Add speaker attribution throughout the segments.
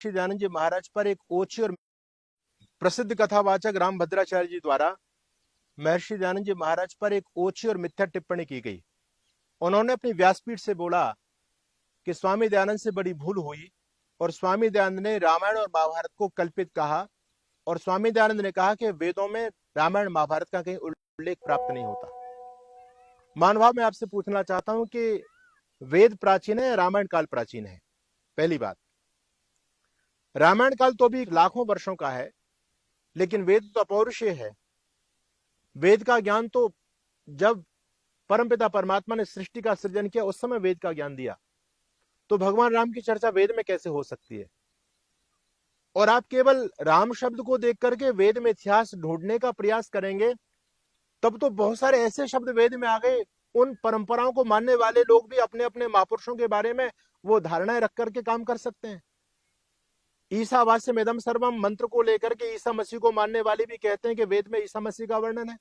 Speaker 1: महर्षि दयानंद जी महाराज पर एक ओछी और प्रसिद्ध कथावाचक रामभद्राचार्य जी द्वारा महर्षि दयानंद जी महाराज पर एक ओछी और मिथ्या टिप्पणी की गई। उन्होंने अपनी व्यासपीठ से बोला कि स्वामी दयानंद से बड़ी भूल हुई और स्वामी दयानंद ने रामायण और महाभारत को कल्पित कहा और स्वामी दयानंद ने कहा कि वेदों में रामायण महाभारत का कहीं उल्लेख प्राप्त नहीं होता। मानभाव मैं आपसे पूछना चाहता हूं कि वेद प्राचीन है, रामायण काल प्राचीन है? पहली बात, रामायण काल तो भी लाखों वर्षों का है, लेकिन वेद तो अपौरुषेय है। वेद का ज्ञान तो जब परमपिता परमात्मा ने सृष्टि का सृजन किया उस समय वेद का ज्ञान दिया, तो भगवान राम की चर्चा वेद में कैसे हो सकती है? और आप केवल राम शब्द को देख करके वेद में इतिहास ढूंढने का प्रयास करेंगे, तब तो बहुत सारे ऐसे शब्द वेद में आ गए, उन परंपराओं को मानने वाले लोग भी अपने अपने महापुरुषों के बारे में वो धारणाएं रख करके काम कर सकते हैं। ईसावास्यम इदं सर्वम मंत्र को लेकर के ईसा मसीह को मानने वाले भी कहते हैं कि वेद में ईसा मसीह का वर्णन है।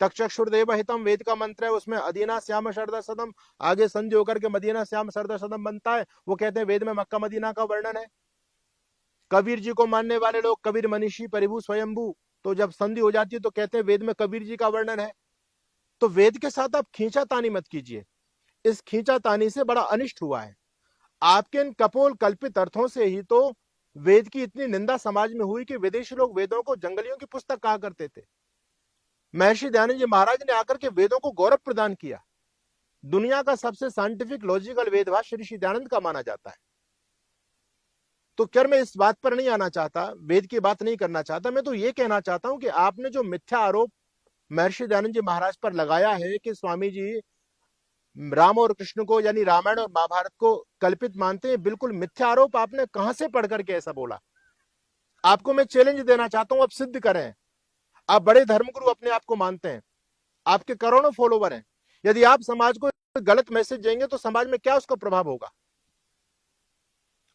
Speaker 1: तक्षुर्देव हितम वेद का मंत्र है, उसमें अदीना श्याम शरदा सदम आगे संधि होकर के मदीना श्याम शरदा सदम बनता है, वो कहते हैं वेद में मक्का मदीना का वर्णन है। कबीर जी को मानने वाले लोग कबीर मनीषी परिभू स्वयंभू, तो जब संधि हो जाती है तो कहते हैं वेद में कबीर जी का वर्णन है। तो वेद के साथ आप खींचातानी मत कीजिए, इस खींचातानी से बड़ा अनिष्ट हुआ है। आपके इन कपोल कल्पित अर्थों से ही तो वेद की इतनी निंदा समाज में हुई कि विदेशी लोग वेदों को जंगलियों की पुस्तक कहा करते थे। महर्षि दयानंद जी महाराज ने आकर के वेदों को गौरव प्रदान किया। दुनिया का सबसे साइंटिफिक लॉजिकल वेदभाष्य ऋषि दयानंद का माना जाता है। तो क्या मैं इस बात पर नहीं आना चाहता, वेद की बात नहीं करना चाहता, मैं तो ये कहना चाहता हूं कि आपने जो मिथ्या आरोप महर्षि दयानंद जी महाराज पर लगाया है कि स्वामी जी राम और कृष्ण को यानी रामायण और महाभारत को कल्पित मानते हैं, बिल्कुल मिथ्या आरोप। आपने कहां से पढ़ करके ऐसा बोला? आपको मैं चैलेंज देना चाहता हूं, आप सिद्ध करें। आप बड़े धर्मगुरु अपने आप को मानते हैं, आपके करोड़ों फॉलोवर हैं, यदि आप समाज को गलत मैसेज देंगे तो समाज में क्या उसका प्रभाव होगा?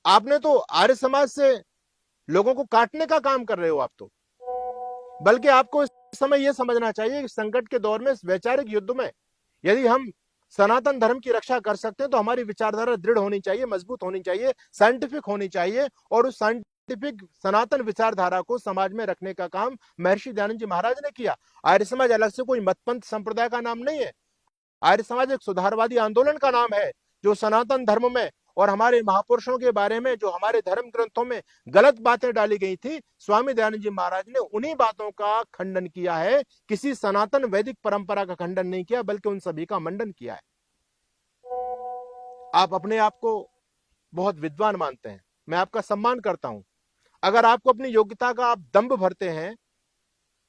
Speaker 1: आपने तो आर्य समाज से लोगों को काटने का काम कर रहे हो आप तो। बल्कि आपको इस समय यह समझना चाहिए कि संकट के दौर में, इस वैचारिक युद्ध में, यदि हम सनातन धर्म की रक्षा कर सकते हैं तो हमारी विचारधारा दृढ़ होनी चाहिए, मजबूत होनी चाहिए, साइंटिफिक होनी चाहिए, और उस साइंटिफिक सनातन विचारधारा को समाज में रखने का काम महर्षि दयानंद जी महाराज ने किया। आर्य समाज अलग से कोई मतपंथ संप्रदाय का नाम नहीं है। आर्य समाज एक सुधारवादी आंदोलन का नाम है, जो सनातन धर्म में और हमारे महापुरुषों के बारे में जो हमारे धर्म ग्रंथों में गलत बातें डाली गई थी, स्वामी दयानंद जी महाराज ने उन्हीं बातों का खंडन किया है। किसी सनातन वैदिक परंपरा का खंडन नहीं किया, बल्कि उन सभी का मंडन किया है। आप अपने आप को बहुत विद्वान मानते हैं, मैं आपका सम्मान करता हूं। अगर आपको अपनी योग्यता का आप दंभ भरते हैं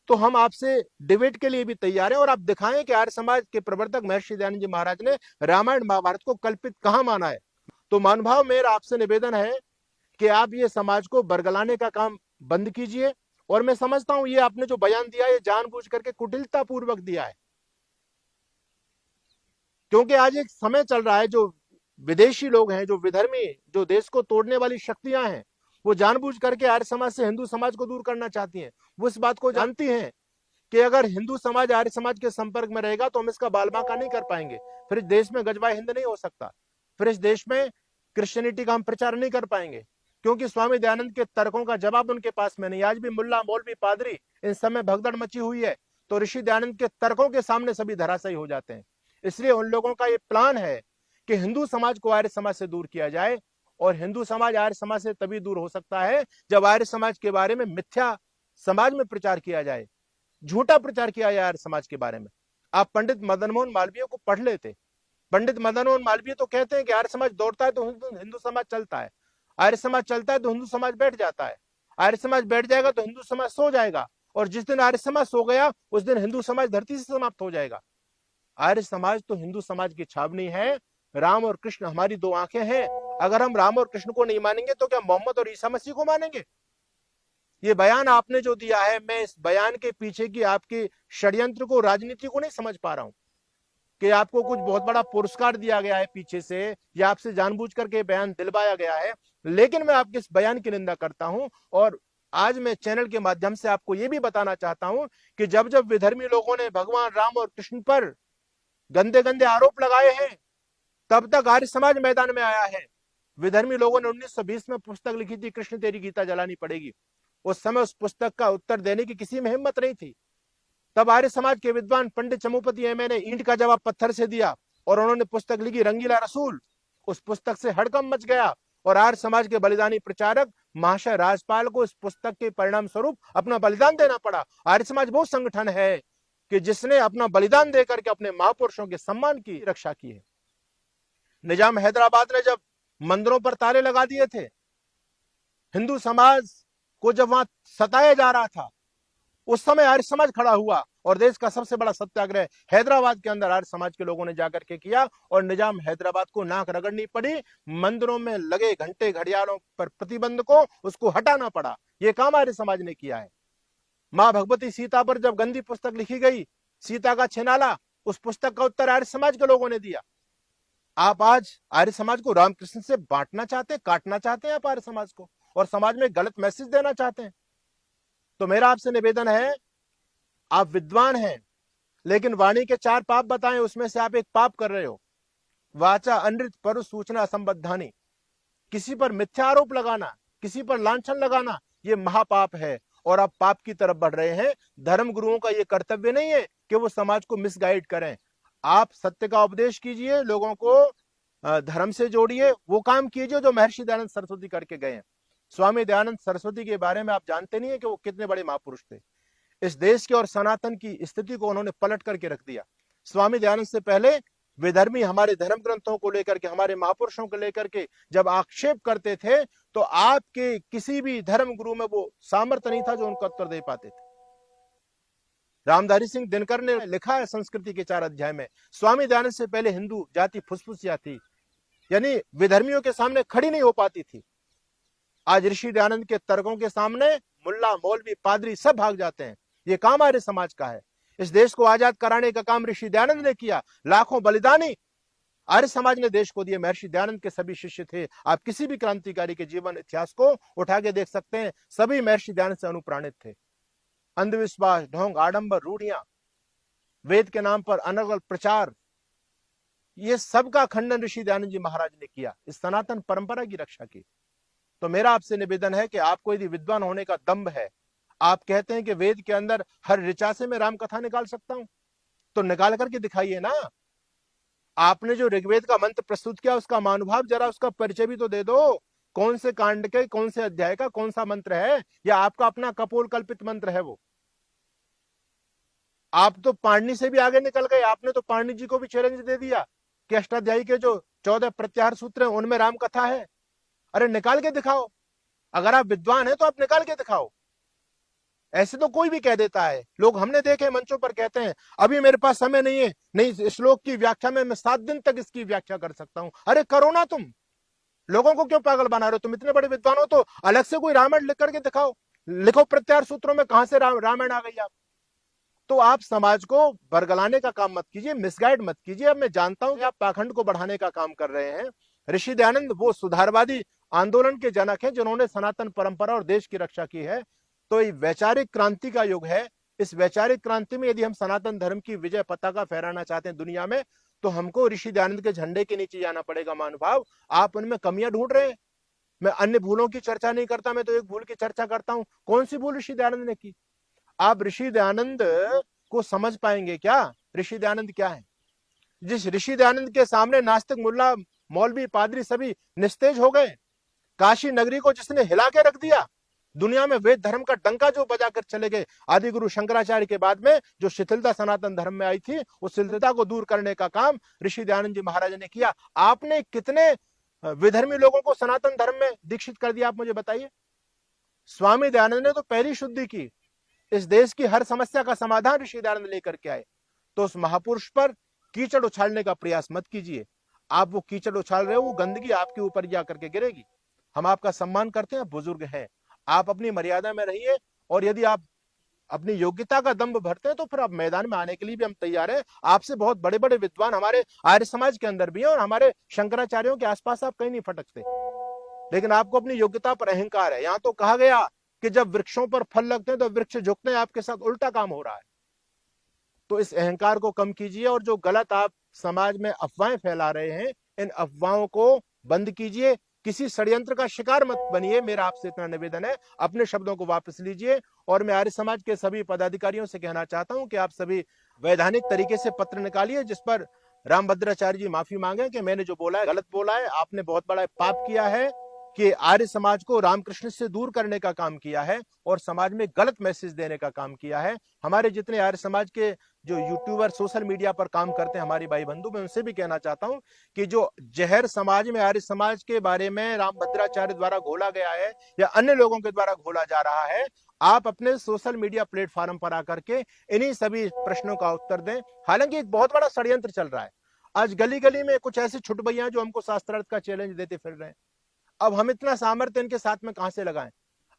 Speaker 1: तो हम आपसे डिबेट के लिए भी तैयार हैं, और आप दिखाएं कि आर्य समाज के प्रवर्तक महर्षि दयानंद जी महाराज ने रामायण महाभारत को कल्पित कहां माना है। तो मानभाव मेरा आपसे निवेदन है कि आप ये समाज को बरगलाने का काम बंद कीजिए। और मैं समझता हूं ये आपने जो बयान दिया है जानबूझ करके कुटिलता पूर्वक दिया है, क्योंकि आज एक समय चल रहा है, जो विदेशी लोग हैं, जो विधर्मी, जो देश को तोड़ने वाली शक्तियां हैं, वो जानबूझ करके आर्य समाज से हिंदू समाज को दूर करना चाहती हैं। वो इस बात को जानती हैं कि अगर हिंदू समाज आर्य समाज के संपर्क में रहेगा तो हम इसका बालबांका नहीं कर पाएंगे, फिर इस देश में गजबा हिंद नहीं हो सकता, फिर इस देश में क्रिश्चियनिटी का हम प्रचार नहीं कर पाएंगे, क्योंकि स्वामी दयानंद के तर्कों का जवाब उनके पास में नहीं। आज भी मुल्ला मौलवी पादरी इन समय भगदड़ मची हुई है, तो ऋषि दयानंद के तर्कों के सामने सभी धराशायी हो जाते हैं। इसलिए उन लोगों का ये प्लान है कि हिंदू समाज को आर्य समाज से दूर किया जाए, और हिंदू समाज आर्य समाज से तभी दूर हो सकता है जब आर्य समाज के बारे में मिथ्या समाज में प्रचार किया जाए, झूठा प्रचार किया जाए आर्य समाज के बारे में। आप पंडित मदन मोहन मालवीय को पढ़ लेते। पंडित मदन मोहन मालवीय तो कहते हैं कि आर्य समाज दौड़ता है तो हिंदू समाज चलता है, आर्य समाज चलता है तो हिंदू समाज बैठ जाता है, आर्य समाज बैठ जाएगा तो हिंदू समाज सो जाएगा, और जिस दिन आर्य समाज सो गया उस दिन हिंदू समाज धरती से समाप्त हो जाएगा। आर्य समाज तो हिंदू समाज की छावनी है। राम और कृष्ण हमारी दो आंखें हैं। अगर हम राम और कृष्ण को नहीं मानेंगे तो क्या मोहम्मद और ईसा मसीह को मानेंगे? ये बयान आपने जो दिया है, मैं इस बयान के पीछे की आपकी षड्यंत्र को, राजनीति को नहीं समझ पा रहा हूं कि आपको कुछ बहुत बड़ा पुरस्कार दिया गया है पीछे से, या आपसे जानबूझ करके बयान दिलवाया गया है। लेकिन मैं आपके इस बयान की निंदा करता हूं, और आज मैं चैनल के माध्यम से आपको यह भी बताना चाहता हूं कि जब जब विधर्मी लोगों ने भगवान राम और कृष्ण पर गंदे गंदे आरोप लगाए हैं, तब तक आर्य समाज मैदान में आया है। विधर्मी लोगों ने 1920 में पुस्तक लिखी थी, कृष्ण तेरी गीता जलानी पड़ेगी। उस समय उस पुस्तक का उत्तर देने की किसी में हिम्मत नहीं थी। तब आर्य समाज के विद्वान पंडित चमुपति एमए ने ईंट का जवाब पत्थर से दिया और उन्होंने पुस्तक लिखी रंगीला रसूल। उस पुस्तक से हड़कंप मच गया और आर्य समाज के बलिदानी प्रचारक महाशय राजपाल को इस पुस्तक के परिणाम स्वरूप अपना बलिदान देना पड़ा। आर्य समाज वो संगठन है कि जिसने अपना बलिदान देकर के अपने महापुरुषों के सम्मान की रक्षा की है। निजाम हैदराबाद ने जब मंदिरों पर ताले लगा दिए थे, हिंदू समाज को जब वहां सताया जा रहा था, उस समय आर्य समाज खड़ा हुआ और देश का सबसे बड़ा सत्याग्रह हैदराबाद के अंदर आर्य समाज के लोगों ने जाकर के किया और निजाम हैदराबाद को नाक रगड़नी पड़ी। मंदिरों में लगे घंटे घड़ियालों पर प्रतिबंध को उसको हटाना पड़ा। यह काम आर्य समाज ने किया है। मां भगवती सीता पर जब गंदी पुस्तक लिखी गई, सीता का छिनाला, उस पुस्तक का उत्तर आर्य समाज के लोगों ने दिया। आप आज आर्य समाज को रामकृष्ण से बांटना चाहते हैं, काटना चाहते हैं आप आर्य समाज को, और समाज में गलत मैसेज देना चाहते हैं। तो मेरा आपसे निवेदन है, आप विद्वान हैं लेकिन वाणी के 4 पाप बताएं, उसमें से आप एक पाप कर रहे हो। वाचा अनृत पर सूचना असंबद्धानी, किसी पर मिथ्या आरोप लगाना, किसी पर लांछन लगाना, ये महापाप है और आप पाप की तरफ बढ़ रहे हैं। धर्म गुरुओं का ये कर्तव्य नहीं है कि वो समाज को मिसगाइड करें। आप सत्य का उपदेश कीजिए, लोगों को धर्म से जोड़िए, वो काम कीजिए जो महर्षि दयानंद सरस्वती करके गए हैं। स्वामी दयानंद सरस्वती के बारे में आप जानते नहीं है कि वो कितने बड़े महापुरुष थे। इस देश के और सनातन की स्थिति को उन्होंने पलट करके रख दिया। स्वामी दयानंद से पहले विधर्मी हमारे धर्म ग्रंथों को लेकर के, हमारे महापुरुषों को लेकर के जब आक्षेप करते थे तो आपके किसी भी धर्म गुरु में वो सामर्थ्य नहीं था जो उनका उत्तर दे पाते थे। रामधारी सिंह दिनकर ने लिखा है संस्कृति के 4 अध्याय में, स्वामी दयानंद से पहले हिंदू जाति फुसफुसिया थी, यानी विधर्मियों के सामने खड़ी नहीं हो पाती थी। आज ऋषि दयानंद के तर्कों के सामने मुल्ला, मौलवी, पादरी सब भाग जाते हैं। ये काम आर्य समाज का है। इस देश को आजाद कराने का काम ऋषि दयानंद ने किया। लाखों बलिदानी आर्य समाज ने देश को दिए। महर्षि दयानंद के सभी शिष्य थे। आप किसी भी क्रांतिकारी के जीवन इतिहास को उठा के देख सकते हैं, सभी महर्षि दयानंद से अनुप्राणित थे। अंधविश्वास, ढोंग, आडंबर, रूढ़ियां, वेद के नाम पर अनर्गल प्रचार, ये सब का खंडन ऋषि दयानंद जी महाराज ने किया, इस सनातन परंपरा की रक्षा की। तो मेरा आपसे निवेदन है कि आपको यदि विद्वान होने का दम्भ है, आप कहते हैं कि वेद के अंदर हर ऋचा से मैं राम कथा निकाल सकता हूं, तो निकाल करके दिखाइए ना। आपने जो ऋग्वेद का मंत्र प्रस्तुत किया उसका महानुभाव जरा उसका परिचय भी तो दे दो। कौन से कांड के, कौन से अध्याय का कौन सा मंत्र है, या आपका अपना कपोल कल्पित मंत्र है वो? आप तो पाणिनि से भी आगे निकल गए। आपने तो पाणिनि जी को भी चैलेंज दे दिया कि अष्टाध्यायी के जो 14 प्रत्याहार सूत्र हैं उनमें राम कथा है। अरे निकाल के दिखाओ। अगर आप विद्वान हैं तो आप निकाल के दिखाओ। ऐसे तो कोई भी कह देता है। लोग हमने देखे मंचों पर कहते हैं अभी मेरे पास समय नहीं है, नहीं श्लोक की व्याख्या में मैं 7 दिन तक इसकी व्याख्या कर सकता हूं। अरे करो ना, तुम लोगों को क्यों पागल बना रहे हो? तुम इतने बड़े विद्वान हो तो अलग से कोई रामायण लिख करके दिखाओ। लिखो प्रत्याहार सूत्रों में कहां से रामायण आ गई। आप तो आप समाज को बरगलाने का काम मत कीजिए, मिसगाइड मत कीजिए। अब मैं जानता हूं कि आप पाखंड को बढ़ाने का काम कर रहे हैं। ऋषि दयानंद वो सुधारवादी आंदोलन के जनक हैं जिन्होंने सनातन परंपरा और देश की रक्षा की है। तो ये वैचारिक क्रांति का युग है। इस वैचारिक क्रांति में यदि हम सनातन धर्म की विजय पताका फहराना चाहते हैं दुनिया में, तो हमको ऋषि दयानंद के झंडे के नीचे जाना पड़ेगा। महानुभाव, आप उनमें कमियां ढूंढ रहे हैं। मैं अन्य भूलों की चर्चा नहीं करता, मैं तो एक भूल की चर्चा करता हूं। कौन सी भूल ऋषि दयानंद ने की? आप ऋषि दयानंद को समझ पाएंगे क्या? ऋषि दयानंद क्या है? जिस ऋषि दयानंद के सामने नास्तिक, मुल्ला, मौलवी, पादरी सभी निस्तेज हो गए। काशी नगरी को जिसने हिला के रख दिया, दुनिया में वेद धर्म का डंका जो बजाकर चले गए, आदि गुरु शंकराचार्य के बाद में जो शिथिलता सनातन धर्म में आई थी, उस शिथिलता को दूर करने का काम ऋषि दयानंद जी महाराज ने किया। आपने कितने विधर्मी लोगों को सनातन धर्म में दीक्षित कर दिया, आप मुझे बताइए। स्वामी दयानंद ने तो पहली शुद्धि की। इस देश की हर समस्या का समाधान ऋषि दयानंद लेकर के आए। तो उस महापुरुष पर कीचड़ उछालने का प्रयास मत कीजिए। आप वो कीचड़ उछाल रहे हो, वो गंदगी आपके ऊपर जा करके गिरेगी। हम आपका सम्मान करते हैं, बुजुर्ग हैं, आप अपनी मर्यादा में रहिए। और यदि आप अपनी योग्यता का दंभ भरते हैं तो फिर आप मैदान में आने के लिए भी हम तैयार हैं। आपसे बहुत बड़े बड़े विद्वान हमारे आर्य समाज के अंदर भी हैं और हमारे शंकराचार्यों के आसपास आप कहीं नहीं फटकते। लेकिन आपको अपनी योग्यता पर अहंकार है। यहां तो कहा गया कि जब वृक्षों पर फल लगते हैं तो वृक्ष झुकते हैं, आपके साथ उल्टा काम हो रहा है। तो इस अहंकार को कम कीजिए और जो गलत आप समाज में अफवाहें फैला रहे हैं, इन अफवाहों को बंद कीजिए। किसी षड्यंत्र का शिकार मत बनिए। मेरा आपसे इतना निवेदन है, अपने शब्दों को वापस लीजिए। और मैं आर्य समाज के सभी पदाधिकारियों से कहना चाहता हूं कि आप सभी वैधानिक तरीके से पत्र निकालिए, जिस पर रामभद्राचार्य जी माफी मांगे कि मैंने जो बोला है गलत बोला है, आपने बहुत बड़ा पाप किया है कि आर्य समाज को रामकृष्ण से दूर करने का काम किया है और समाज में गलत मैसेज देने का काम किया है। हमारे जितने आर्य समाज के जो यूट्यूबर सोशल मीडिया पर काम करते हैं हमारे भाई बंधु, मैं उनसे भी कहना चाहता हूं कि जो जहर समाज में आर्य समाज के बारे में रामभद्राचार्य द्वारा घोला गया है या अन्य लोगों के द्वारा घोला जा रहा है, आप अपने सोशल मीडिया प्लेटफॉर्म पर आकर के इन्हीं सभी प्रश्नों का उत्तर दें। हालांकि एक बहुत बड़ा षड्यंत्र चल रहा है। आज गली गली में कुछ ऐसे छुटभैया जो हमको शास्त्रार्थ का चैलेंज देते फिर रहे हैं। अब हम इतना सामर्थ्य इनके साथ में कहां से लगाएं?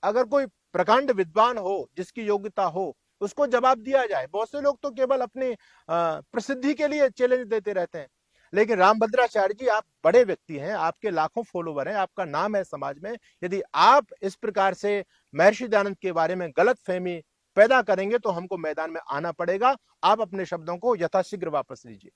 Speaker 1: अगर कोई प्रकांड विद्वान हो, जिसकी योग्यता हो, उसको जवाब दिया जाए। बहुत से लोग तो केवल अपनी प्रसिद्धि के लिए चैलेंज देते रहते हैं, लेकिन रामभद्राचार्य जी आप बड़े व्यक्ति हैं, आपके लाखों फॉलोवर हैं, आपका नाम है समाज में। यदि आप इस प्रकार से महर्षि दयानंद के बारे में गलत फहमी पैदा करेंगे तो हमको मैदान में आना पड़ेगा। आप अपने शब्दों को यथाशीघ्र वापस लीजिए।